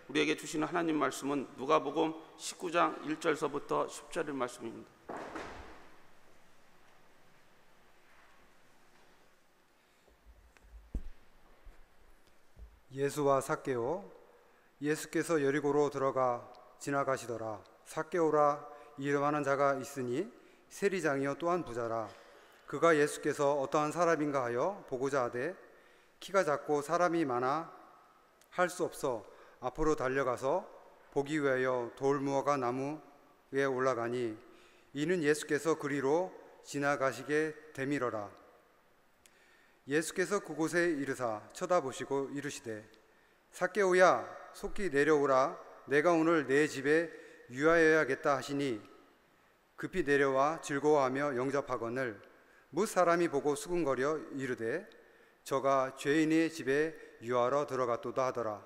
우리에게 주시는 하나님 말씀은 누가복음 19장 1절서부터 10절의 말씀입니다. 예수와 삭개오. 예수께서 여리고로 들어가 지나가시더라. 삭개오라 이름하는 자가 있으니 세리장이요 또한 부자라. 그가 예수께서 어떠한 사람인가 하여 보고자 하되 키가 작고 사람이 많아 할 수 없어 앞으로 달려가서 보기 위하여 돌무화과 나무 위에 올라가니 이는 예수께서 그리로 지나가시게 되밀어라. 예수께서 그곳에 이르사 쳐다보시고 이르시되 삭개오야 속히 내려오라. 내가 오늘 내 집에 유하여야겠다 하시니 급히 내려와 즐거워하며 영접하거늘 뭇 사람이 보고 수군거려 이르되 저가 죄인의 집에 유하러 들어갔도다 하더라.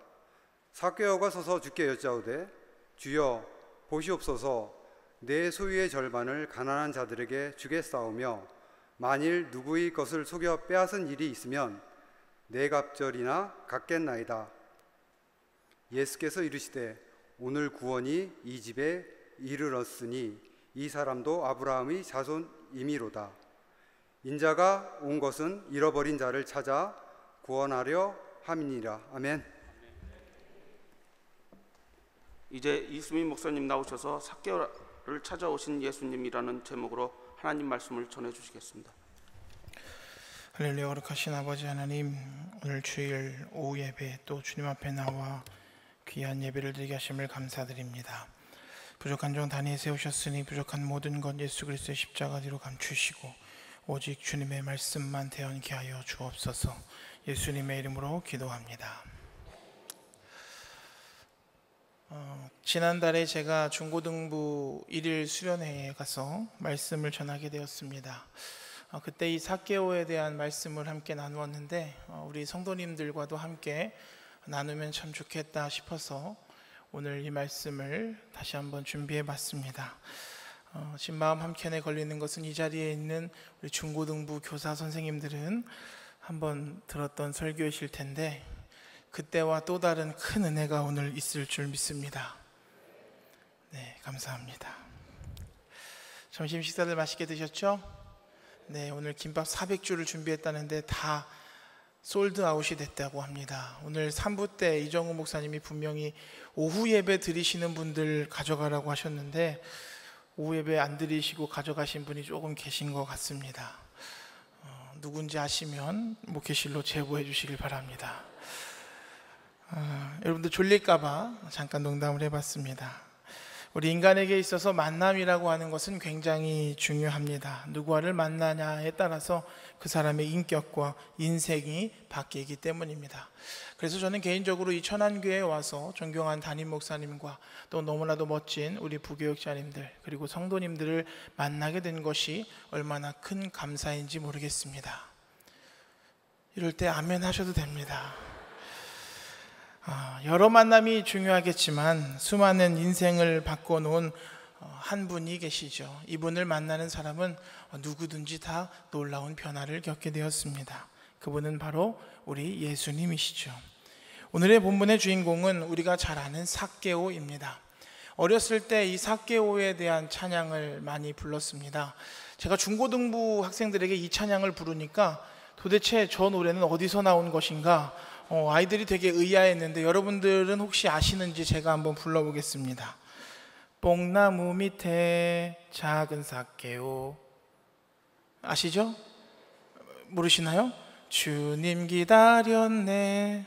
삭개오가 서서 주께 여짜오되 주여 보시옵소서 내 소유의 절반을 가난한 자들에게 주겠사오며 만일 누구의 것을 속여 빼앗은 일이 있으면 네 갑절이나 갚겠나이다. 예수께서 이르시되 오늘 구원이 이 집에 이르렀으니 이 사람도 아브라함의 자손이미로다. 인자가 온 것은 잃어버린 자를 찾아 구원하려 함이니라. 아멘. 이제 이수민 목사님 나오셔서 삭개오를 찾아오신 예수님이라는 제목으로 하나님 말씀을 전해주시겠습니다. 할렐루야. 거룩하신 아버지 하나님, 오늘 주일 오후 예배 또 주님 앞에 나와 귀한 예배를 드리게 하심을 감사드립니다. 부족한 종 단위에 세우셨으니 부족한 모든 것 예수 그리스도의 십자가 뒤로 감추시고 오직 주님의 말씀만 대언케 하여 주옵소서. 예수님의 이름으로 기도합니다. 지난달에 제가 중고등부 1일 수련회에 가서 말씀을 전하게 되었습니다. 그때 이 삭개오에 대한 말씀을 함께 나누었는데 우리 성도님들과도 함께 나누면 참 좋겠다 싶어서 오늘 이 말씀을 다시 한번 준비해 봤습니다. 지금 마음 한켠에 걸리는 것은 이 자리에 있는 우리 중고등부 교사 선생님들은 한번 들었던 설교이실 텐데 그때와 또 다른 큰 은혜가 오늘 있을 줄 믿습니다. 네, 감사합니다. 점심 식사들 맛있게 드셨죠? 네, 오늘 김밥 400주를 준비했다는데 다 솔드아웃이 됐다고 합니다. 오늘 3부 때 이정우 목사님이 분명히 오후 예배 드리시는 분들 가져가라고 하셨는데 오후 예배 안 드리시고 가져가신 분이 조금 계신 것 같습니다. 누군지 아시면 목회실로 제보해 주시길 바랍니다. 여러분들 졸릴까봐 잠깐 농담을 해봤습니다. 우리 인간에게 있어서 만남이라고 하는 것은 굉장히 중요합니다. 누구와를 만나냐에 따라서 그 사람의 인격과 인생이 바뀌기 때문입니다. 그래서 저는 개인적으로 이 천안교회에 와서 존경한 담임 목사님과 또 너무나도 멋진 우리 부교육자님들 그리고 성도님들을 만나게 된 것이 얼마나 큰 감사인지 모르겠습니다. 이럴 때 아멘 하셔도 됩니다. 여러 만남이 중요하겠지만 수많은 인생을 바꿔놓은 한 분이 계시죠. 이분을 만나는 사람은 누구든지 다 놀라운 변화를 겪게 되었습니다. 그분은 바로 우리 예수님이시죠. 오늘의 본문의 주인공은 우리가 잘 아는 삭개오입니다. 어렸을 때 이 삭개오에 대한 찬양을 많이 불렀습니다. 제가 중고등부 학생들에게 이 찬양을 부르니까 도대체 저 노래는 어디서 나온 것인가 아이들이 되게 의아했는데 여러분들은 혹시 아시는지 제가 한번 불러보겠습니다. 뽕나무 밑에 작은 삭개오. 아시죠? 모르시나요? 주님 기다렸네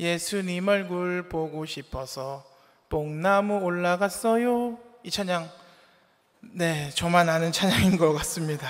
예수님 얼굴 보고 싶어서 뽕나무 올라갔어요. 이 찬양, 네, 저만 아는 찬양인 것 같습니다.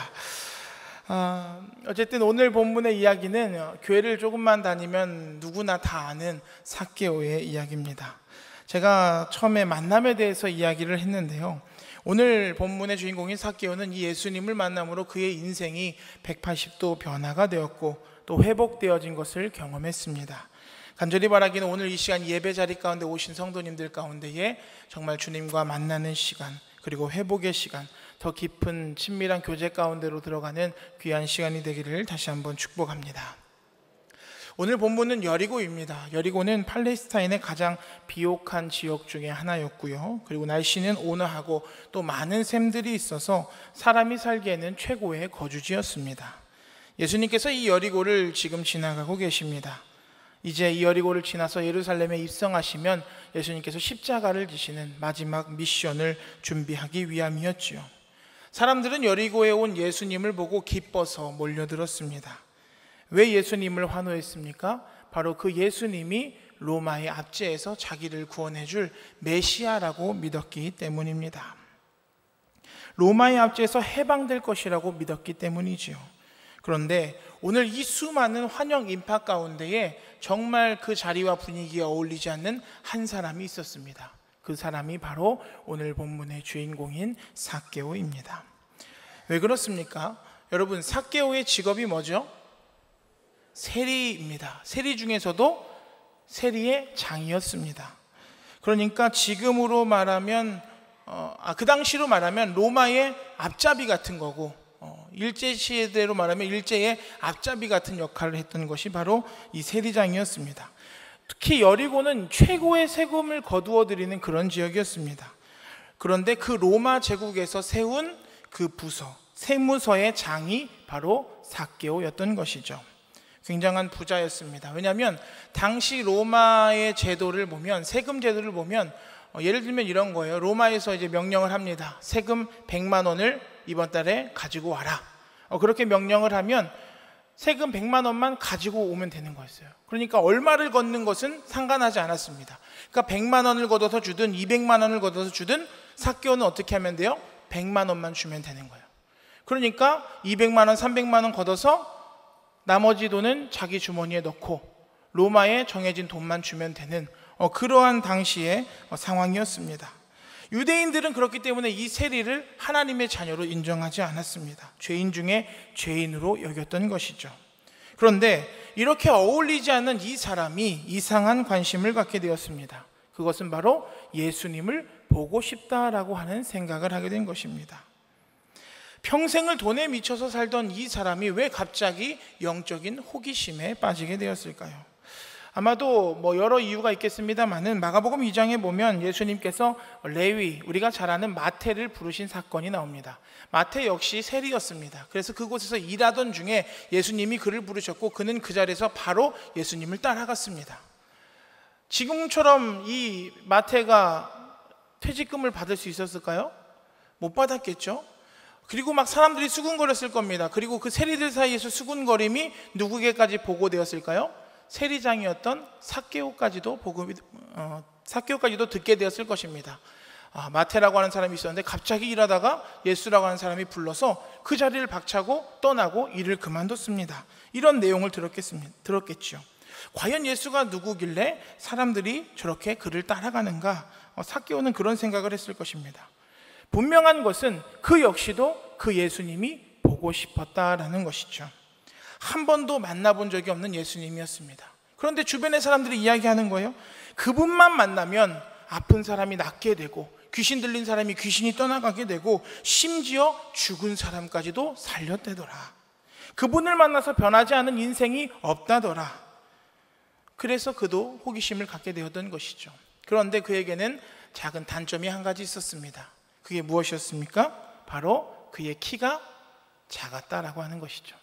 어쨌든 오늘 본문의 이야기는 교회를 조금만 다니면 누구나 다 아는 삭개오의 이야기입니다. 제가 처음에 만남에 대해서 이야기를 했는데요, 오늘 본문의 주인공인 삭개오는 이 예수님을 만남으로 그의 인생이 180도 변화가 되었고 또 회복되어진 것을 경험했습니다. 간절히 바라기는 오늘 이 시간 예배 자리 가운데 오신 성도님들 가운데에 정말 주님과 만나는 시간 그리고 회복의 시간, 더 깊은 친밀한 교제 가운데로 들어가는 귀한 시간이 되기를 다시 한번 축복합니다. 오늘 본문은 여리고입니다. 여리고는 팔레스타인의 가장 비옥한 지역 중에 하나였고요. 그리고 날씨는 온화하고 또 많은 샘들이 있어서 사람이 살기에는 최고의 거주지였습니다. 예수님께서 이 여리고를 지금 지나가고 계십니다. 이제 이 여리고를 지나서 예루살렘에 입성하시면 예수님께서 십자가를 지시는 마지막 미션을 준비하기 위함이었지요. 사람들은 여리고에 온 예수님을 보고 기뻐서 몰려들었습니다. 왜 예수님을 환호했습니까? 바로 그 예수님이 로마의 압제에서 자기를 구원해 줄 메시아라고 믿었기 때문입니다. 로마의 압제에서 해방될 것이라고 믿었기 때문이지요. 그런데 오늘 이 수많은 환영 인파 가운데에 정말 그 자리와 분위기에 어울리지 않는 한 사람이 있었습니다. 그 사람이 바로 오늘 본문의 주인공인 삭개오입니다. 왜 그렇습니까? 여러분, 삭개오의 직업이 뭐죠? 세리입니다. 세리 중에서도 세리의 장이었습니다. 그러니까 지금으로 말하면 그 당시로 말하면 로마의 앞잡이 같은 거고, 일제시대로 말하면 일제의 앞잡이 같은 역할을 했던 것이 바로 이 세리장이었습니다. 특히 여리고는 최고의 세금을 거두어 드리는 그런 지역이었습니다. 그런데 그 로마 제국에서 세운 그 부서, 세무서의 장이 바로 삭개오였던 것이죠. 굉장한 부자였습니다. 왜냐하면 당시 로마의 제도를 보면, 세금 제도를 보면 예를 들면 이런 거예요. 로마에서 이제 명령을 합니다. 세금 100만 원을 이번 달에 가지고 와라. 그렇게 명령을 하면 세금 100만 원만 가지고 오면 되는 거였어요. 그러니까 얼마를 걷는 것은 상관하지 않았습니다. 그러니까 100만 원을 걷어서 주든 200만 원을 걷어서 주든 삭개오는 어떻게 하면 돼요? 100만 원만 주면 되는 거예요. 그러니까 200만 원, 300만 원 걷어서 나머지 돈은 자기 주머니에 넣고 로마에 정해진 돈만 주면 되는 그러한 당시의 상황이었습니다. 유대인들은 그렇기 때문에 이 세리를 하나님의 자녀로 인정하지 않았습니다. 죄인 중에 죄인으로 여겼던 것이죠. 그런데 이렇게 어울리지 않는 이 사람이 이상한 관심을 갖게 되었습니다. 그것은 바로 예수님을 보고 싶다라고 하는 생각을 하게 된 것입니다. 평생을 돈에 미쳐서 살던 이 사람이 왜 갑자기 영적인 호기심에 빠지게 되었을까요? 아마도 여러 이유가 있겠습니다만은 마가복음 2장에 보면 예수님께서 레위, 우리가 잘 아는 마태를 부르신 사건이 나옵니다. 마태 역시 세리였습니다. 그래서 그곳에서 일하던 중에 예수님이 그를 부르셨고 그는 그 자리에서 바로 예수님을 따라갔습니다. 지금처럼 이 마태가 퇴직금을 받을 수 있었을까요? 못 받았겠죠? 그리고 막 사람들이 수군거렸을 겁니다. 그리고 그 세리들 사이에서 수군거림이 누구에게까지 보고되었을까요? 세리장이었던 삭개오까지도 듣게 되었을 것입니다. 마태라고 하는 사람이 있었는데 갑자기 일하다가 예수라고 하는 사람이 불러서 그 자리를 박차고 떠나고 일을 그만뒀습니다. 이런 내용을 들었겠죠. 과연 예수가 누구길래 사람들이 저렇게 그를 따라가는가? 삭개오는 그런 생각을 했을 것입니다. 분명한 것은 그 역시도 그 예수님이 보고 싶었다라는 것이죠. 한 번도 만나본 적이 없는 예수님이었습니다. 그런데 주변의 사람들이 이야기하는 거예요. 그분만 만나면 아픈 사람이 낫게 되고 귀신 들린 사람이 귀신이 떠나가게 되고 심지어 죽은 사람까지도 살렸대더라. 그분을 만나서 변하지 않은 인생이 없다더라. 그래서 그도 호기심을 갖게 되었던 것이죠. 그런데 그에게는 작은 단점이 한 가지 있었습니다. 그게 무엇이었습니까? 바로 그의 키가 작았다라고 하는 것이죠.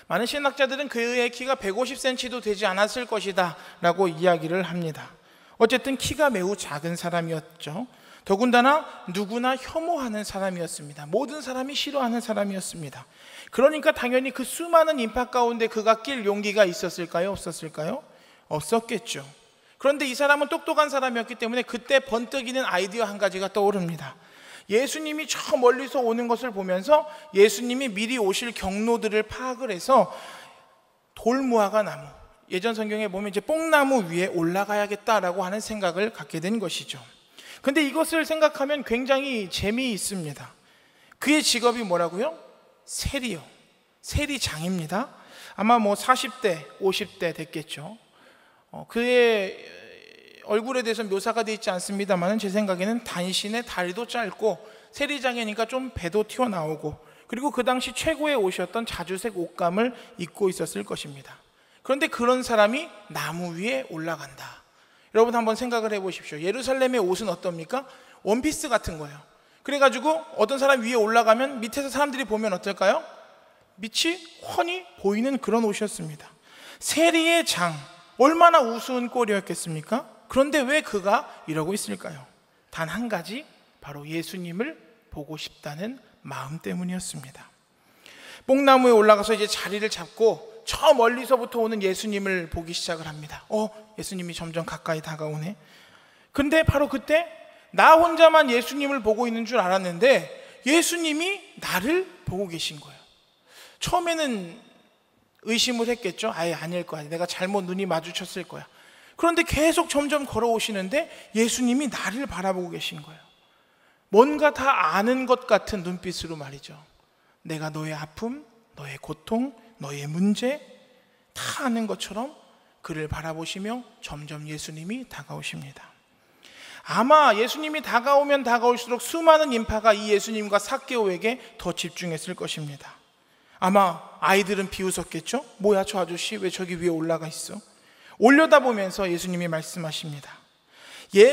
많은 신학자들은 그의 키가 150cm도 되지 않았을 것이다 라고 이야기를 합니다. 어쨌든 키가 매우 작은 사람이었죠. 더군다나 누구나 혐오하는 사람이었습니다. 모든 사람이 싫어하는 사람이었습니다. 그러니까 당연히 그 수많은 인파 가운데 그가 낄 용기가 있었을까요? 없었을까요? 없었겠죠. 그런데 이 사람은 똑똑한 사람이었기 때문에 그때 번뜩이는 아이디어 한 가지가 떠오릅니다. 예수님이 저 멀리서 오는 것을 보면서 예수님이 미리 오실 경로들을 파악을 해서 돌무화과 나무, 예전 성경에 보면 이제 뽕나무 위에 올라가야겠다라고 하는 생각을 갖게 된 것이죠. 근데 이것을 생각하면 굉장히 재미있습니다. 그의 직업이 뭐라고요? 세리요. 세리장입니다. 아마 40대, 50대 됐겠죠. 그의 얼굴에 대해서 묘사가 되어 있지 않습니다만 제 생각에는 단신에 다리도 짧고 세리장이니까 좀 배도 튀어나오고 그리고 그 당시 최고의 옷이었던 자주색 옷감을 입고 있었을 것입니다. 그런데 그런 사람이 나무 위에 올라간다. 여러분 한번 생각을 해보십시오. 예루살렘의 옷은 어떻습니까? 원피스 같은 거예요. 그래가지고 어떤 사람 위에 올라가면 밑에서 사람들이 보면 어떨까요? 밑이 훤히 보이는 그런 옷이었습니다. 세리의 장, 얼마나 우스운 꼴이었겠습니까? 그런데 왜 그가 이러고 있을까요? 단 한 가지, 바로 예수님을 보고 싶다는 마음 때문이었습니다. 뽕나무에 올라가서 이제 자리를 잡고 저 멀리서부터 오는 예수님을 보기 시작을 합니다. 예수님이 점점 가까이 다가오네. 근데 바로 그때 나 혼자만 예수님을 보고 있는 줄 알았는데 예수님이 나를 보고 계신 거예요. 처음에는 의심을 했겠죠. 아예 아닐 거야. 내가 잘못 눈이 마주쳤을 거야. 그런데 계속 점점 걸어오시는데 예수님이 나를 바라보고 계신 거예요. 뭔가 다 아는 것 같은 눈빛으로 말이죠. 내가 너의 아픔, 너의 고통, 너의 문제 다 아는 것처럼 그를 바라보시며 점점 예수님이 다가오십니다. 아마 예수님이 다가오면 다가올수록 수많은 인파가 이 예수님과 삭개오에게 더 집중했을 것입니다. 아마 아이들은 비웃었겠죠? 뭐야 저 아저씨 왜 저기 위에 올라가 있어? 올려다보면서 예수님이 말씀하십니다.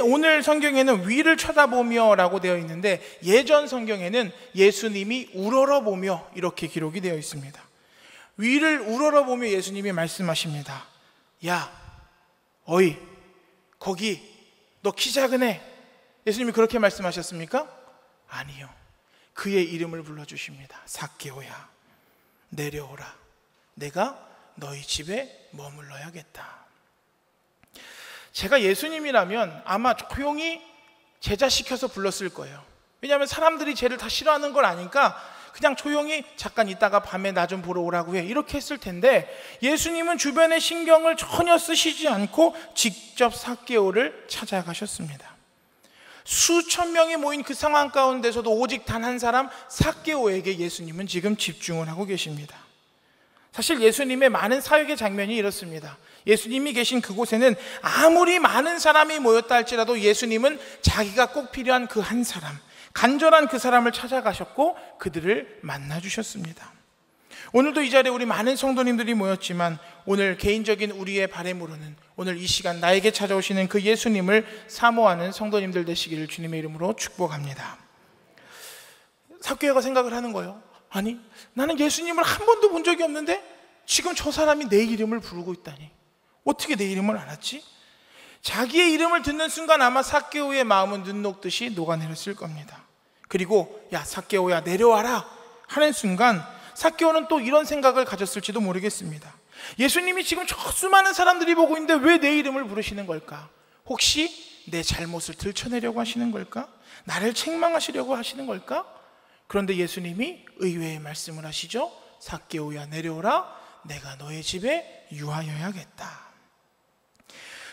오늘 성경에는 위를 쳐다보며 라고 되어 있는데 예전 성경에는 예수님이 우러러보며 이렇게 기록이 되어 있습니다. 위를 우러러보며 예수님이 말씀하십니다. 야, 어이, 거기 너 키 작은 애. 예수님이 그렇게 말씀하셨습니까? 아니요. 그의 이름을 불러주십니다. 삭개오야, 내려오라. 내가 너희 집에 머물러야겠다. 제가 예수님이라면 아마 조용히 제자시켜서 불렀을 거예요. 왜냐하면 사람들이 쟤를 다 싫어하는 걸 아니까 그냥 조용히 잠깐 있다가 밤에 나 좀 보러 오라고 해 이렇게 했을 텐데 예수님은 주변의 신경을 전혀 쓰시지 않고 직접 삭개오를 찾아가셨습니다. 수천 명이 모인 그 상황 가운데서도 오직 단 한 사람 삭개오에게 예수님은 지금 집중을 하고 계십니다. 사실 예수님의 많은 사역의 장면이 이렇습니다. 예수님이 계신 그곳에는 아무리 많은 사람이 모였다 할지라도 예수님은 자기가 꼭 필요한 그 한 사람, 간절한 그 사람을 찾아가셨고 그들을 만나주셨습니다. 오늘도 이 자리에 우리 많은 성도님들이 모였지만 오늘 개인적인 우리의 바람으로는 오늘 이 시간 나에게 찾아오시는 그 예수님을 사모하는 성도님들 되시기를 주님의 이름으로 축복합니다. 삭개오가 생각을 하는 거예요. 아니, 나는 예수님을 한 번도 본 적이 없는데 지금 저 사람이 내 이름을 부르고 있다니. 어떻게 내 이름을 알았지? 자기의 이름을 듣는 순간 아마 삭개오의 마음은 눈 녹듯이 녹아내렸을 겁니다. 그리고 야 삭개오야 내려와라 하는 순간 삭개오는 또 이런 생각을 가졌을지도 모르겠습니다. 예수님이 지금 저 수많은 사람들이 보고 있는데 왜 내 이름을 부르시는 걸까? 혹시 내 잘못을 들춰내려고 하시는 걸까? 나를 책망하시려고 하시는 걸까? 그런데 예수님이 의외의 말씀을 하시죠. 삭개오야 내려오라. 내가 너의 집에 유하여야겠다.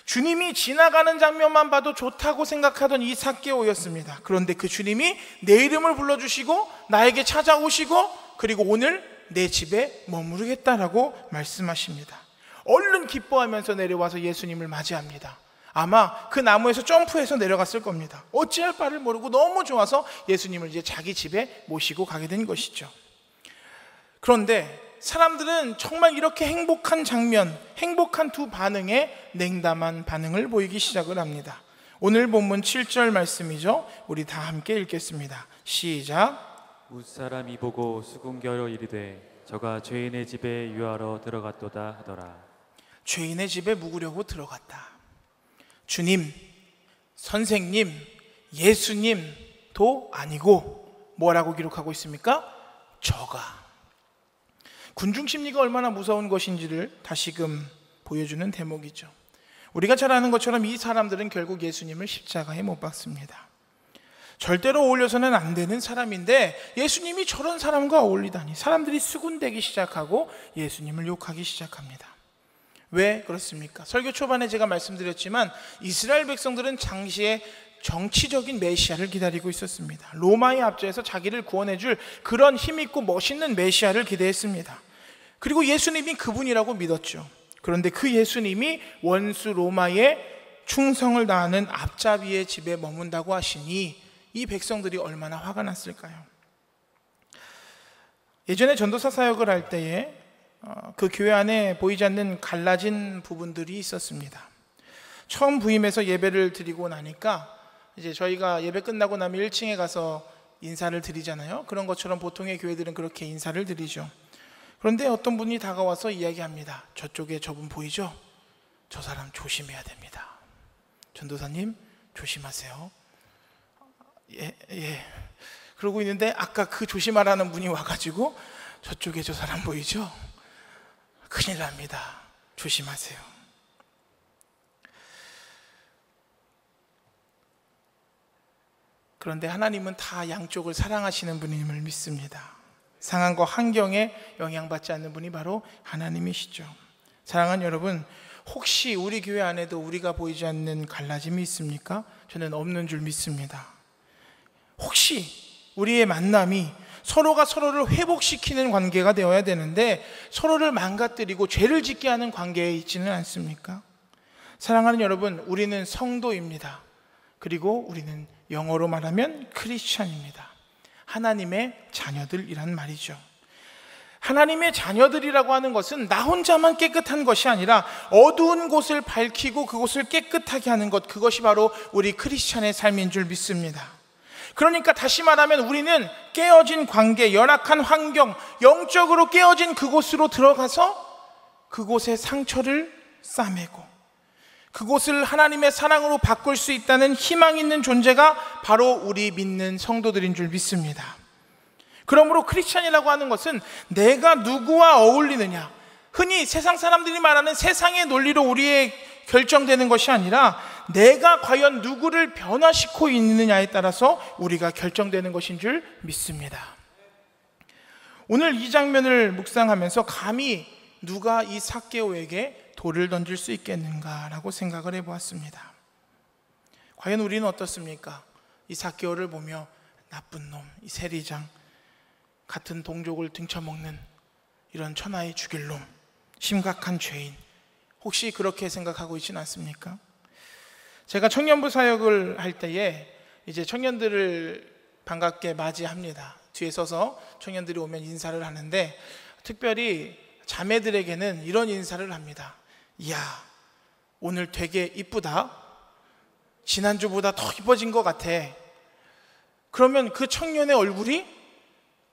주님이 지나가는 장면만 봐도 좋다고 생각하던 이 삭개오였습니다. 그런데 그 주님이 내 이름을 불러주시고 나에게 찾아오시고 그리고 오늘 내 집에 머무르겠다라고 말씀하십니다. 얼른 기뻐하면서 내려와서 예수님을 맞이합니다. 아마 그 나무에서 점프해서 내려갔을 겁니다. 어찌할 바를 모르고 너무 좋아서 예수님을 이제 자기 집에 모시고 가게 된 것이죠. 그런데 사람들은 정말 이렇게 행복한 장면, 행복한 두 반응에 냉담한 반응을 보이기 시작을 합니다. 오늘 본문 7절 말씀이죠. 우리 다 함께 읽겠습니다. 시작. 무사람이 보고 수군결어 이르되 저가 죄인의 집에 유하러 들어갔도다 하더라. 죄인의 집에 묵으려고 들어갔다. 주님, 선생님, 예수님도 아니고 뭐라고 기록하고 있습니까? 저가. 군중심리가 얼마나 무서운 것인지를 다시금 보여주는 대목이죠. 우리가 잘 아는 것처럼 이 사람들은 결국 예수님을 십자가에 못 박습니다. 절대로 어울려서는 안 되는 사람인데 예수님이 저런 사람과 어울리다니 사람들이 수군대기 시작하고 예수님을 욕하기 시작합니다. 왜 그렇습니까? 설교 초반에 제가 말씀드렸지만 이스라엘 백성들은 당시에 정치적인 메시아를 기다리고 있었습니다. 로마의 압제에서 자기를 구원해줄 그런 힘있고 멋있는 메시아를 기대했습니다. 그리고 예수님이 그분이라고 믿었죠. 그런데 그 예수님이 원수 로마의 충성을 다하는 앞잡이의 집에 머문다고 하시니 이 백성들이 얼마나 화가 났을까요? 예전에 전도사 사역을 할 때에 그 교회 안에 보이지 않는 갈라진 부분들이 있었습니다. 처음 부임해서 예배를 드리고 나니까 이제 저희가 예배 끝나고 나면 1층에 가서 인사를 드리잖아요. 그런 것처럼 보통의 교회들은 그렇게 인사를 드리죠. 그런데 어떤 분이 다가와서 이야기합니다. 저쪽에 저분 보이죠? 저 사람 조심해야 됩니다. 전도사님 조심하세요. 예. 그러고 있는데 아까 그 조심하라는 분이 와가지고 저쪽에 저 사람 보이죠? 큰일 납니다. 조심하세요. 그런데 하나님은 다 양쪽을 사랑하시는 분임을 믿습니다. 상황과 환경에 영향받지 않는 분이 바로 하나님이시죠. 사랑하는 여러분, 혹시 우리 교회 안에도 우리가 보이지 않는 갈라짐이 있습니까? 저는 없는 줄 믿습니다. 혹시 우리의 만남이 서로가 서로를 회복시키는 관계가 되어야 되는데 서로를 망가뜨리고 죄를 짓게 하는 관계에 있지는 않습니까? 사랑하는 여러분, 우리는 성도입니다. 그리고 우리는 영어로 말하면 크리스찬입니다. 하나님의 자녀들이란 말이죠. 하나님의 자녀들이라고 하는 것은 나 혼자만 깨끗한 것이 아니라 어두운 곳을 밝히고 그곳을 깨끗하게 하는 것, 그것이 바로 우리 크리스찬의 삶인 줄 믿습니다. 그러니까 다시 말하면 우리는 깨어진 관계, 열악한 환경, 영적으로 깨어진 그곳으로 들어가서 그곳의 상처를 싸매고 그곳을 하나님의 사랑으로 바꿀 수 있다는 희망 있는 존재가 바로 우리 믿는 성도들인 줄 믿습니다. 그러므로 크리스찬이라고 하는 것은 내가 누구와 어울리느냐, 흔히 세상 사람들이 말하는 세상의 논리로 우리의 결정되는 것이 아니라 내가 과연 누구를 변화시키고 있느냐에 따라서 우리가 결정되는 것인 줄 믿습니다. 오늘 이 장면을 묵상하면서 감히 누가 이 삭개오에게 돌을 던질 수 있겠는가라고 생각을 해보았습니다. 과연 우리는 어떻습니까? 이 삭개오를 보며 나쁜 놈, 이 세리장, 같은 동족을 등쳐먹는 이런 천하의 죽일 놈, 심각한 죄인, 혹시 그렇게 생각하고 있지는 않습니까? 제가 청년부 사역을 할 때에 이제 청년들을 반갑게 맞이합니다. 뒤에 서서 청년들이 오면 인사를 하는데 특별히 자매들에게는 이런 인사를 합니다. 이야, 오늘 되게 이쁘다. 지난주보다 더 이뻐진 것 같아. 그러면 그 청년의 얼굴이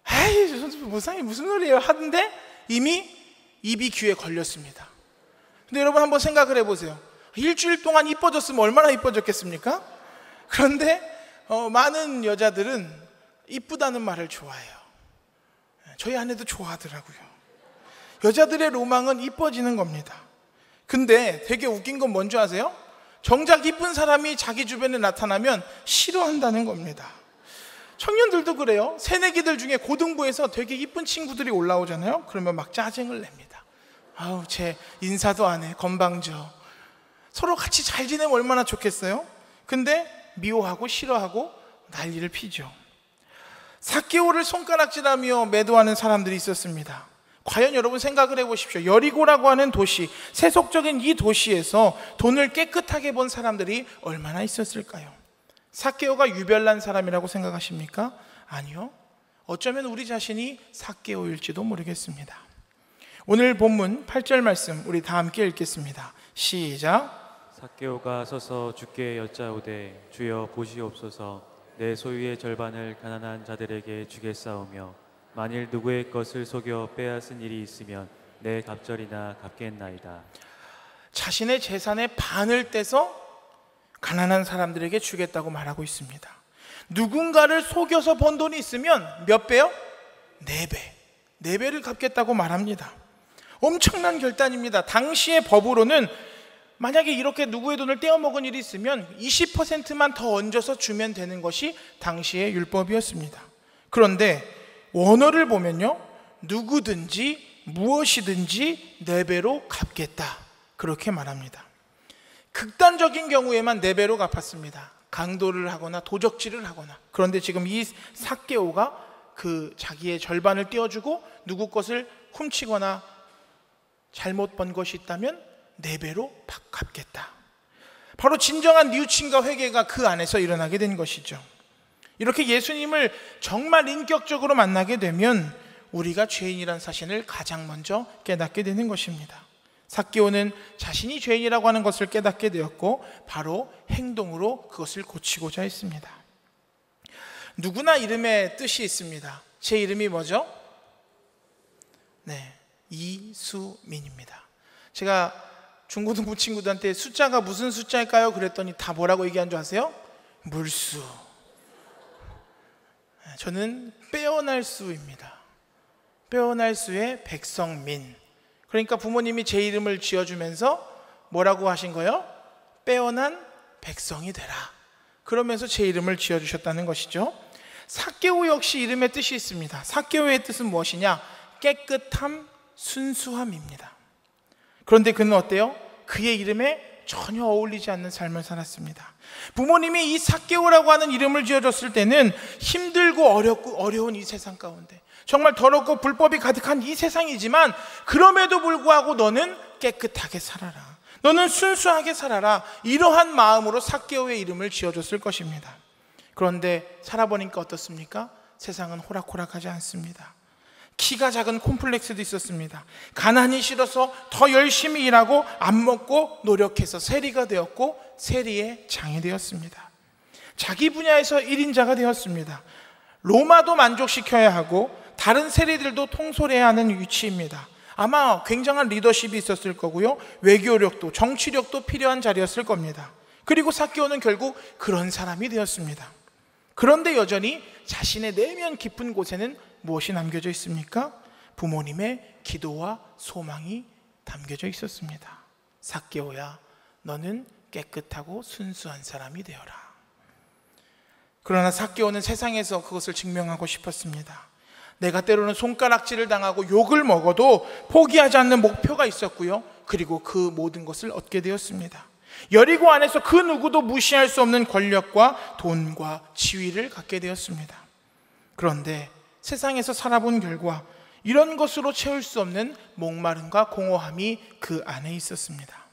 에이, 무슨 소리예요 하는데 이미 입이 귀에 걸렸습니다. 근데 여러분 한번 생각을 해보세요. 일주일 동안 이뻐졌으면 얼마나 이뻐졌겠습니까? 그런데 많은 여자들은 이쁘다는 말을 좋아해요. 저희 아내도 좋아하더라고요. 여자들의 로망은 이뻐지는 겁니다. 근데 되게 웃긴 건 뭔지 아세요? 정작 이쁜 사람이 자기 주변에 나타나면 싫어한다는 겁니다. 청년들도 그래요. 새내기들 중에 고등부에서 되게 이쁜 친구들이 올라오잖아요. 그러면 막 짜증을 냅니다. 아우, 쟤 인사도 안 해, 건방져. 서로 같이 잘 지내면 얼마나 좋겠어요? 근데 미워하고 싫어하고 난리를 피죠. 삭개오를 손가락질하며 매도하는 사람들이 있었습니다. 과연 여러분 생각을 해보십시오. 여리고라고 하는 도시, 세속적인 이 도시에서 돈을 깨끗하게 번 사람들이 얼마나 있었을까요? 삭개오가 유별난 사람이라고 생각하십니까? 아니요. 어쩌면 우리 자신이 삭개오일지도 모르겠습니다. 오늘 본문 8절 말씀 우리 다 함께 읽겠습니다. 시작. 삭개오가 서서 주께 여짜오되 주여 보시옵소서, 내 소유의 절반을 가난한 자들에게 주겠사오며 만일 누구의 것을 속여 빼앗은 일이 있으면 내 갑절이나 갚겠나이다. 자신의 재산의 반을 떼서 가난한 사람들에게 주겠다고 말하고 있습니다. 누군가를 속여서 번 돈이 있으면 몇 배요? 4배. 4배를 갚겠다고 말합니다. 엄청난 결단입니다. 당시의 법으로는 만약에 이렇게 누구의 돈을 떼어먹은 일이 있으면 20%만 더 얹어서 주면 되는 것이 당시의 율법이었습니다. 그런데 원어를 보면요, 누구든지 무엇이든지 4배로 갚겠다, 그렇게 말합니다. 극단적인 경우에만 4배로 갚았습니다. 강도를 하거나 도적질을 하거나. 그런데 지금 이 삭개오가 그 자기의 절반을 떼어주고 누구 것을 훔치거나 잘못 번 것이 있다면 4배로 갚겠다. 바로 진정한 뉘우침과 회개가 그 안에서 일어나게 된 것이죠. 이렇게 예수님을 정말 인격적으로 만나게 되면 우리가 죄인이란 사실을 가장 먼저 깨닫게 되는 것입니다. 삭개오는 자신이 죄인이라고 하는 것을 깨닫게 되었고 바로 행동으로 그것을 고치고자 했습니다. 누구나 이름에 뜻이 있습니다. 제 이름이 뭐죠? 네, 이수민입니다. 제가 중고등부 친구들한테 숫자가 무슨 숫자일까요? 그랬더니 다 뭐라고 얘기한 줄 아세요? 물수. 저는 빼어날 수입니다. 빼어날 수의 백성민. 그러니까 부모님이 제 이름을 지어주면서 뭐라고 하신 거예요? 빼어난 백성이 되라. 그러면서 제 이름을 지어주셨다는 것이죠. 삭개오 역시 이름의 뜻이 있습니다. 삭개오의 뜻은 무엇이냐? 깨끗함, 순수함입니다. 그런데 그는 어때요? 그의 이름에 전혀 어울리지 않는 삶을 살았습니다. 부모님이 이 삭개오라고 하는 이름을 지어줬을 때는 힘들고 어려운 이 세상 가운데 정말 더럽고 불법이 가득한 이 세상이지만 그럼에도 불구하고 너는 깨끗하게 살아라, 너는 순수하게 살아라, 이러한 마음으로 삭개오의 이름을 지어줬을 것입니다. 그런데 살아보니까 어떻습니까? 세상은 호락호락하지 않습니다. 키가 작은 콤플렉스도 있었습니다. 가난이 싫어서 더 열심히 일하고 안 먹고 노력해서 세리가 되었고 세리의 장이 되었습니다. 자기 분야에서 1인자가 되었습니다. 로마도 만족시켜야 하고 다른 세리들도 통솔해야 하는 위치입니다. 아마 굉장한 리더십이 있었을 거고요, 외교력도 정치력도 필요한 자리였을 겁니다. 그리고 삭개오는 결국 그런 사람이 되었습니다. 그런데 여전히 자신의 내면 깊은 곳에는 무엇이 남겨져 있습니까? 부모님의 기도와 소망이 담겨져 있었습니다. 삭개오야, 너는 깨끗하고 순수한 사람이 되어라. 그러나 삭개오는 세상에서 그것을 증명하고 싶었습니다. 내가 때로는 손가락질을 당하고 욕을 먹어도 포기하지 않는 목표가 있었고요, 그리고 그 모든 것을 얻게 되었습니다. 여리고 안에서 그 누구도 무시할 수 없는 권력과 돈과 지위를 갖게 되었습니다. 그런데 세상에서 살아본 결과 이런 것으로 채울 수 없는 목마름과 공허함이 그 안에 있었습니다.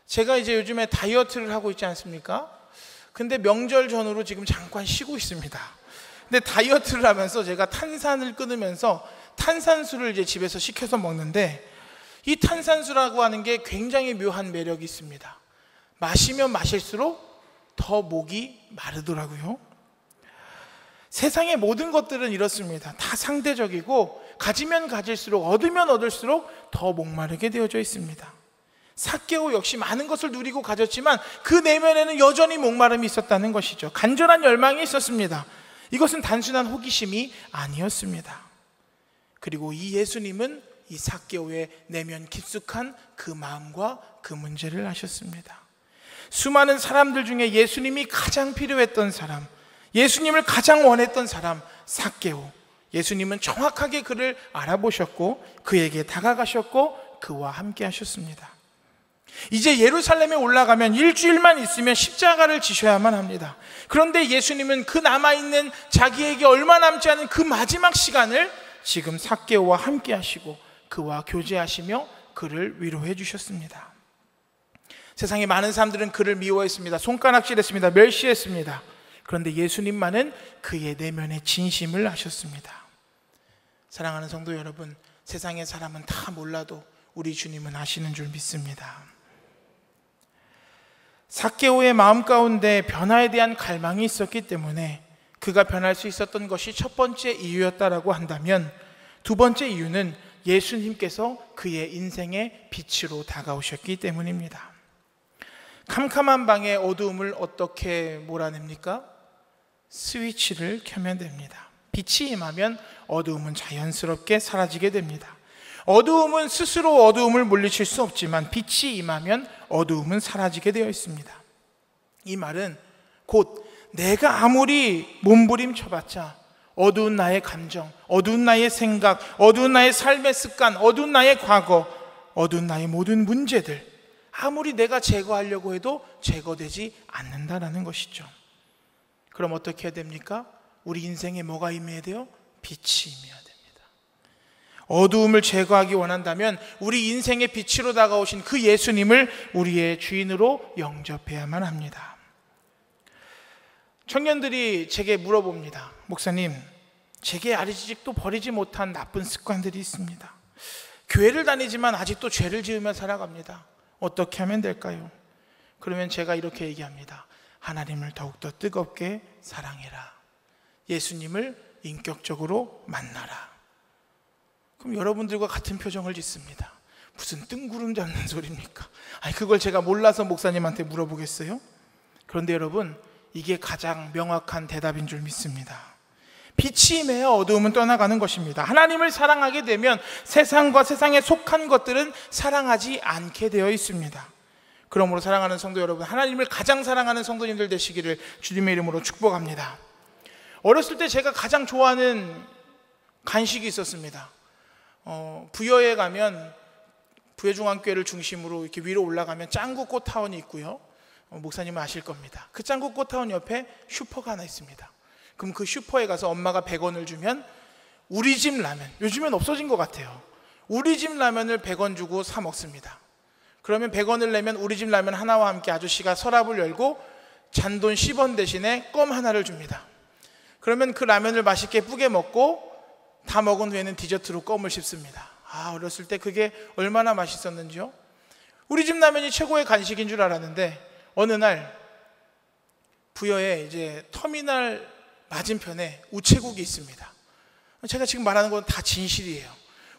제가 이제 요즘에 다이어트를 하고 있지 않습니까? 근데 명절 전후로 지금 잠깐 쉬고 있습니다. 근데 다이어트를 하면서 제가 탄산을 끊으면서 탄산수를 이제 집에서 시켜서 먹는데, 이 탄산수라고 하는 게 굉장히 묘한 매력이 있습니다. 마시면 마실수록 더 목이 마르더라고요. 세상의 모든 것들은 이렇습니다. 다 상대적이고 가지면 가질수록, 얻으면 얻을수록 더 목마르게 되어져 있습니다. 삭개오 역시 많은 것을 누리고 가졌지만 그 내면에는 여전히 목마름이 있었다는 것이죠. 간절한 열망이 있었습니다. 이것은 단순한 호기심이 아니었습니다. 그리고 이 예수님은 이 삭개오의 내면 깊숙한 그 마음과 그 문제를 아셨습니다. 수많은 사람들 중에 예수님이 가장 필요했던 사람, 예수님을 가장 원했던 사람, 삭개오. 예수님은 정확하게 그를 알아보셨고 그에게 다가가셨고 그와 함께 하셨습니다. 이제 예루살렘에 올라가면 일주일만 있으면 십자가를 지셔야만 합니다. 그런데 예수님은 그 남아있는 자기에게 얼마 남지 않은 그 마지막 시간을 지금 삭개오와 함께 하시고 그와 교제하시며 그를 위로해 주셨습니다. 세상에 많은 사람들은 그를 미워했습니다. 손가락질했습니다. 멸시했습니다. 그런데 예수님만은 그의 내면의 진심을 아셨습니다. 사랑하는 성도 여러분, 세상의 사람은 다 몰라도 우리 주님은 아시는 줄 믿습니다. 삭개오의 마음 가운데 변화에 대한 갈망이 있었기 때문에 그가 변할 수 있었던 것이 첫 번째 이유였다라고 한다면, 두 번째 이유는 예수님께서 그의 인생의 빛으로 다가오셨기 때문입니다. 캄캄한 방의 어두움을 어떻게 몰아냅니까? 스위치를 켜면 됩니다. 빛이 임하면 어두움은 자연스럽게 사라지게 됩니다. 어두움은 스스로 어두움을 물리칠 수 없지만 빛이 임하면 어두움은 사라지게 되어 있습니다. 이 말은 곧 내가 아무리 몸부림쳐봤자 어두운 나의 감정, 어두운 나의 생각, 어두운 나의 삶의 습관, 어두운 나의 과거, 어두운 나의 모든 문제들, 아무리 내가 제거하려고 해도 제거되지 않는다라는 것이죠. 그럼 어떻게 해야 됩니까? 우리 인생에 뭐가 임해야 돼요? 빛이 임해야 됩니다. 어두움을 제거하기 원한다면 우리 인생의 빛으로 다가오신 그 예수님을 우리의 주인으로 영접해야만 합니다. 청년들이 제게 물어봅니다. 목사님, 제게 아직도 버리지 못한 나쁜 습관들이 있습니다. 교회를 다니지만 아직도 죄를 지으며 살아갑니다. 어떻게 하면 될까요? 그러면 제가 이렇게 얘기합니다. 하나님을 더욱더 뜨겁게 사랑해라. 예수님을 인격적으로 만나라. 그럼 여러분들과 같은 표정을 짓습니다. 무슨 뜬구름 잡는 소리입니까? 아니, 그걸 제가 몰라서 목사님한테 물어보겠어요? 그런데 여러분, 이게 가장 명확한 대답인 줄 믿습니다. 빛이 임해야 어두움은 떠나가는 것입니다. 하나님을 사랑하게 되면 세상과 세상에 속한 것들은 사랑하지 않게 되어 있습니다. 그러므로 사랑하는 성도 여러분, 하나님을 가장 사랑하는 성도님들 되시기를 주님의 이름으로 축복합니다. 어렸을 때 제가 가장 좋아하는 간식이 있었습니다. 부여에 가면 부여중앙교회를 중심으로 이렇게 위로 올라가면 짱구꽃타운이 있고요. 목사님은 아실 겁니다. 그 짱구꽃타운 옆에 슈퍼가 하나 있습니다. 그럼 그 슈퍼에 가서 엄마가 100원을 주면 우리 집 라면, 요즘엔 없어진 것 같아요. 우리 집 라면을 100원 주고 사 먹습니다. 그러면 100원을 내면 우리 집 라면 하나와 함께 아저씨가 서랍을 열고 잔돈 10원 대신에 껌 하나를 줍니다. 그러면 그 라면을 맛있게 뿌게 먹고 다 먹은 후에는 디저트로 껌을 씹습니다. 어렸을 때 그게 얼마나 맛있었는지요. 우리 집 라면이 최고의 간식인 줄 알았는데 어느 날 부여에 이제 터미널 맞은편에 우체국이 있습니다. 제가 지금 말하는 건 다 진실이에요.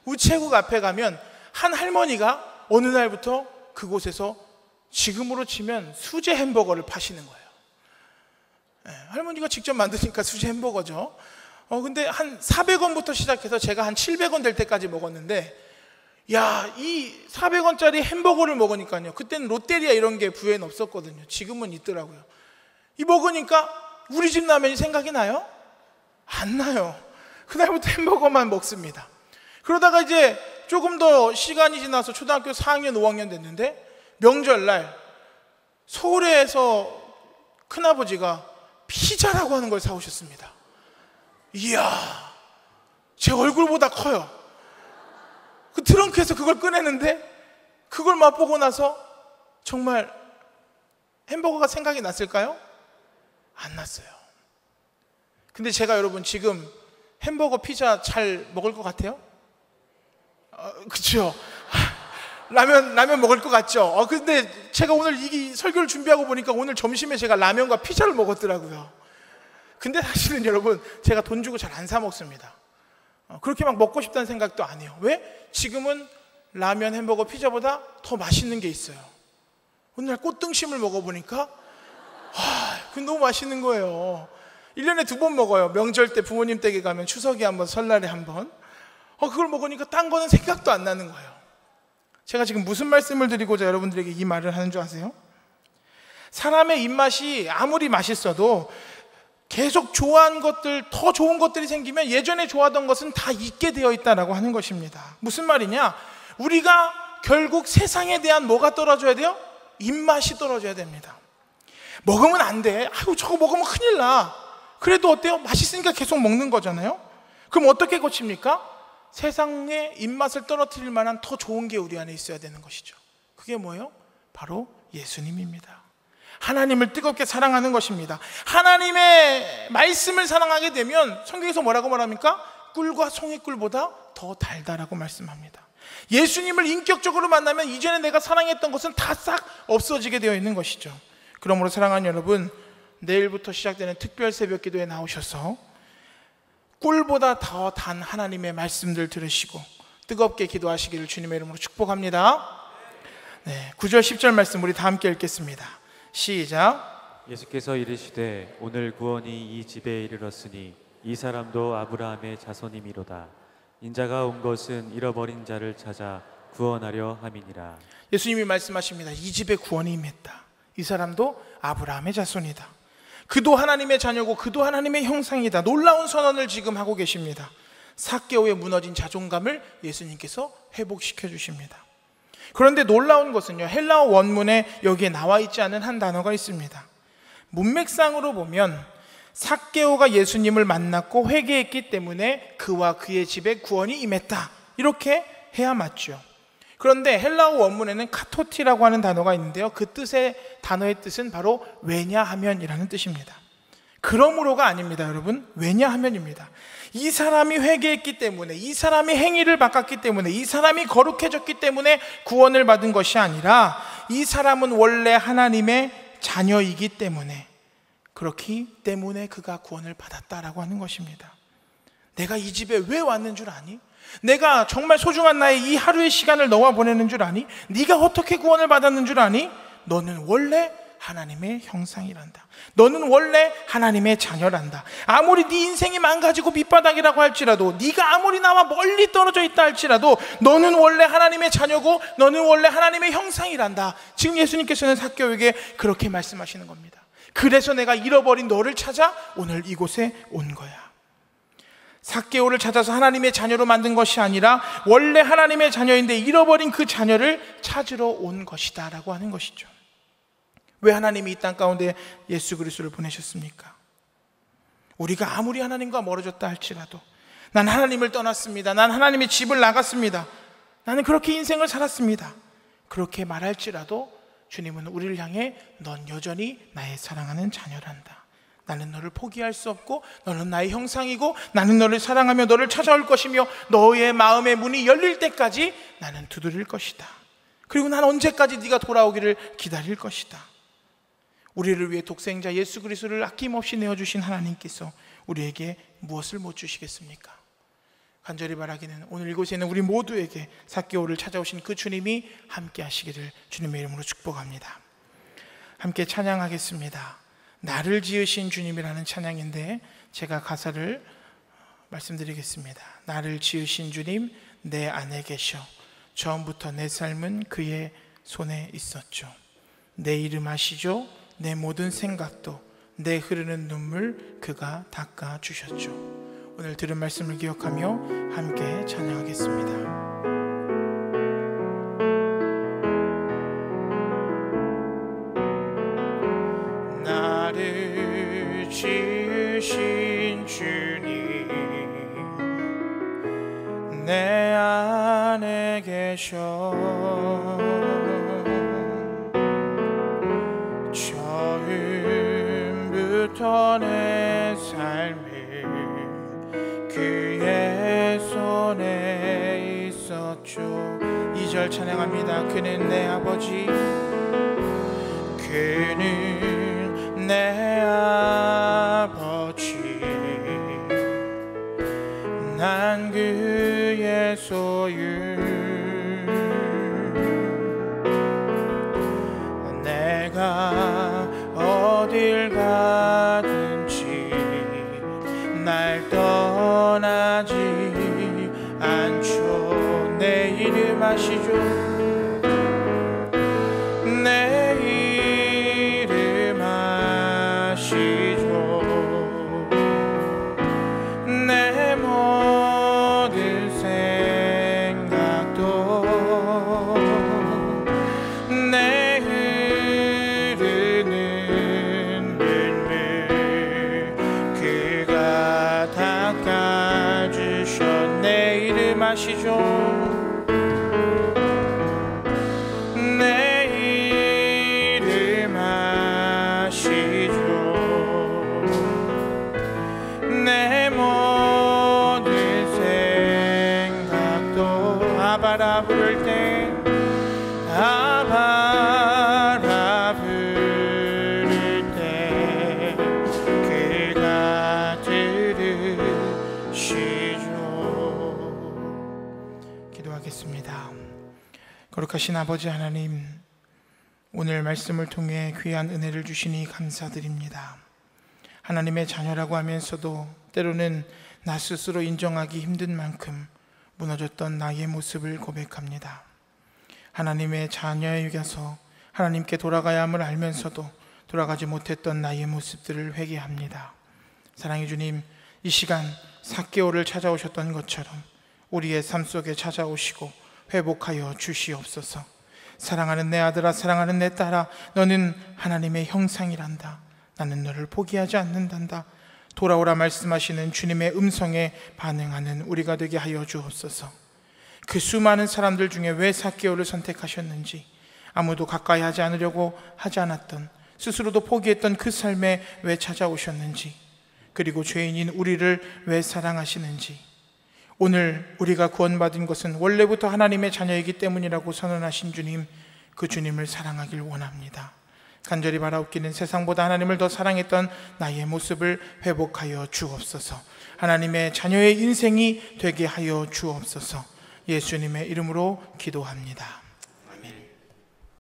우체국 앞에 가면 한 할머니가 어느 날부터 그곳에서 지금으로 치면 수제 햄버거를 파시는 거예요. 할머니가 직접 만드니까 수제 햄버거죠. 근데 한 400원부터 시작해서 제가 한 700원 될 때까지 먹었는데, 야, 이 400원짜리 햄버거를 먹으니까요. 그때는 롯데리아 이런 게 부여에는 없었거든요. 지금은 있더라고요. 이 먹으니까 우리 집 라면이 생각이 나요? 안 나요. 그날부터 햄버거만 먹습니다. 그러다가 이제 조금 더 시간이 지나서 초등학교 4학년, 5학년 됐는데 명절날 서울에서 큰아버지가 피자라고 하는 걸 사오셨습니다. 이야, 제 얼굴보다 커요. 그 트렁크에서 그걸 꺼내는데 그걸 맛보고 나서 정말 햄버거가 생각이 났을까요? 안 났어요. 근데 제가 여러분 지금 햄버거, 피자 잘 먹을 것 같아요? 그쵸? 라면 먹을 것 같죠? 근데 제가 오늘 이 설교를 준비하고 보니까 오늘 점심에 제가 라면과 피자를 먹었더라고요. 근데 사실은 여러분, 제가 돈 주고 잘 안 사 먹습니다. 그렇게 막 먹고 싶다는 생각도 안 해요. 왜? 지금은 라면, 햄버거, 피자보다 더 맛있는 게 있어요. 오늘 날 꽃등심을 먹어보니까 그게 너무 맛있는 거예요. 1년에 2번 먹어요. 명절 때 부모님 댁에 가면, 추석에 한 번, 설날에 한 번. 그걸 먹으니까 딴 거는 생각도 안 나는 거예요. 제가 지금 무슨 말씀을 드리고자 여러분들에게 이 말을 하는 줄 아세요? 사람의 입맛이 아무리 맛있어도 계속 좋아하는 것들, 더 좋은 것들이 생기면 예전에 좋아하던 것은 다 잊게 되어 있다라고 하는 것입니다. 무슨 말이냐? 우리가 결국 세상에 대한 뭐가 떨어져야 돼요? 입맛이 떨어져야 됩니다. 먹으면 안 돼. 저거 먹으면 큰일 나. 그래도 어때요? 맛있으니까 계속 먹는 거잖아요. 그럼 어떻게 고칩니까? 세상의 입맛을 떨어뜨릴 만한 더 좋은 게 우리 안에 있어야 되는 것이죠. 그게 뭐예요? 바로 예수님입니다. 하나님을 뜨겁게 사랑하는 것입니다. 하나님의 말씀을 사랑하게 되면 성경에서 뭐라고 말합니까? 꿀과 송이꿀보다 더 달다라고 말씀합니다. 예수님을 인격적으로 만나면 이전에 내가 사랑했던 것은 다 싹 없어지게 되어 있는 것이죠. 그러므로 사랑하는 여러분, 내일부터 시작되는 특별 새벽 기도에 나오셔서 꿀보다 더 단 하나님의 말씀들 들으시고 뜨겁게 기도하시기를 주님의 이름으로 축복합니다. 9절 10절 말씀 우리 다 함께 읽겠습니다. 시작. 예수께서 이르시되 오늘 구원이 이 집에 이르렀으니 이 사람도 아브라함의 자손이미로다. 인자가 온 것은 잃어버린 자를 찾아 구원하려 함이니라. 예수님이 말씀하십니다. 이 집에 구원이 임했다. 이 사람도 아브라함의 자손이다. 그도 하나님의 자녀고 그도 하나님의 형상이다. 놀라운 선언을 지금 하고 계십니다. 삭개오의 무너진 자존감을 예수님께서 회복시켜 주십니다. 그런데 놀라운 것은요, 헬라어 원문에 여기에 나와 있지 않은 한 단어가 있습니다. 문맥상으로 보면 삭개오가 예수님을 만났고 회개했기 때문에 그와 그의 집에 구원이 임했다, 이렇게 해야 맞죠. 그런데 헬라어 원문에는 카토티라고 하는 단어가 있는데요, 그 단어의 뜻은 바로 왜냐하면이라는 뜻입니다. 그러므로가 아닙니다, 여러분. 왜냐하면입니다. 이 사람이 회개했기 때문에, 이 사람이 행위를 바꿨기 때문에, 이 사람이 거룩해졌기 때문에 구원을 받은 것이 아니라 이 사람은 원래 하나님의 자녀이기 때문에, 그렇기 때문에 그가 구원을 받았다라고 하는 것입니다. 내가 이 집에 왜 왔는 줄 아니? 내가 정말 소중한 나의 이 하루의 시간을 너와 보내는 줄 아니? 네가 어떻게 구원을 받았는 줄 아니? 너는 원래 하나님의 형상이란다. 너는 원래 하나님의 자녀란다. 아무리 네 인생이 망가지고 밑바닥이라고 할지라도, 네가 아무리 나와 멀리 떨어져 있다 할지라도 너는 원래 하나님의 자녀고 너는 원래 하나님의 형상이란다. 지금 예수님께서는 삭개오에게 그렇게 말씀하시는 겁니다. 그래서 내가 잃어버린 너를 찾아 오늘 이곳에 온 거야. 삭개오를 찾아서 하나님의 자녀로 만든 것이 아니라 원래 하나님의 자녀인데 잃어버린 그 자녀를 찾으러 온 것이다 라고 하는 것이죠. 왜 하나님이 이 땅 가운데 예수 그리스도를 보내셨습니까? 우리가 아무리 하나님과 멀어졌다 할지라도, 난 하나님을 떠났습니다, 난 하나님의 집을 나갔습니다, 나는 그렇게 인생을 살았습니다, 그렇게 말할지라도 주님은 우리를 향해 넌 여전히 나의 사랑하는 자녀란다. 나는 너를 포기할 수 없고 너는 나의 형상이고 나는 너를 사랑하며 너를 찾아올 것이며 너의 마음의 문이 열릴 때까지 나는 두드릴 것이다. 그리고 난 언제까지 네가 돌아오기를 기다릴 것이다. 우리를 위해 독생자 예수 그리스도를 아낌없이 내어주신 하나님께서 우리에게 무엇을 못 주시겠습니까? 간절히 바라기는 오늘 이곳에 있는 우리 모두에게 삭개오를 찾아오신 그 주님이 함께 하시기를 주님의 이름으로 축복합니다. 함께 찬양하겠습니다. 나를 지으신 주님이라는 찬양인데 제가 가사를 말씀드리겠습니다. 나를 지으신 주님 내 안에 계셔 처음부터 내 삶은 그의 손에 있었죠. 내 이름 아시죠? 내 모든 생각도 내 흐르는 눈물 그가 닦아주셨죠. 오늘 들은 말씀을 기억하며 함께 찬양하겠습니다. 나를 지으신 주님 내 안에 계셔 처음부터 내 삶이 그의 손에 있었죠. 2절 찬양합니다. 그는 내 아버지 그는 내 아버지 난 그의 소유 내가 어딜 가든지 날 떠나지 않죠. 내 이름 아시죠? 내 이름 아시죠? 내 모든 생각도 내 흐르는 눈물 그가 닦아주셔. 내 이름 아시죠? 아바라 부를 때 아바라 부를 때 그가 들으시죠. 기도하겠습니다. 거룩하신 아버지 하나님, 오늘 말씀을 통해 귀한 은혜를 주시니 감사드립니다. 하나님의 자녀라고 하면서도 때로는 나 스스로 인정하기 힘든 만큼 무너졌던 나의 모습을 고백합니다. 하나님의 자녀에게서 하나님께 돌아가야 함을 알면서도 돌아가지 못했던 나의 모습들을 회개합니다. 사랑의 주님, 이 시간 삭개오를 찾아오셨던 것처럼 우리의 삶 속에 찾아오시고 회복하여 주시옵소서. 사랑하는 내 아들아, 사랑하는 내 딸아, 너는 하나님의 형상이란다. 나는 너를 포기하지 않는단다. 돌아오라 말씀하시는 주님의 음성에 반응하는 우리가 되게 하여 주옵소서. 그 수많은 사람들 중에 왜 삭개오를 선택하셨는지, 아무도 가까이 하지 않으려고 하지 않았던 스스로도 포기했던 그 삶에 왜 찾아오셨는지, 그리고 죄인인 우리를 왜 사랑하시는지, 오늘 우리가 구원받은 것은 원래부터 하나님의 자녀이기 때문이라고 선언하신 주님, 그 주님을 사랑하길 원합니다. 간절히 바라옵기는 세상보다 하나님을 더 사랑했던 나의 모습을 회복하여 주옵소서. 하나님의 자녀의 인생이 되게 하여 주옵소서. 예수님의 이름으로 기도합니다.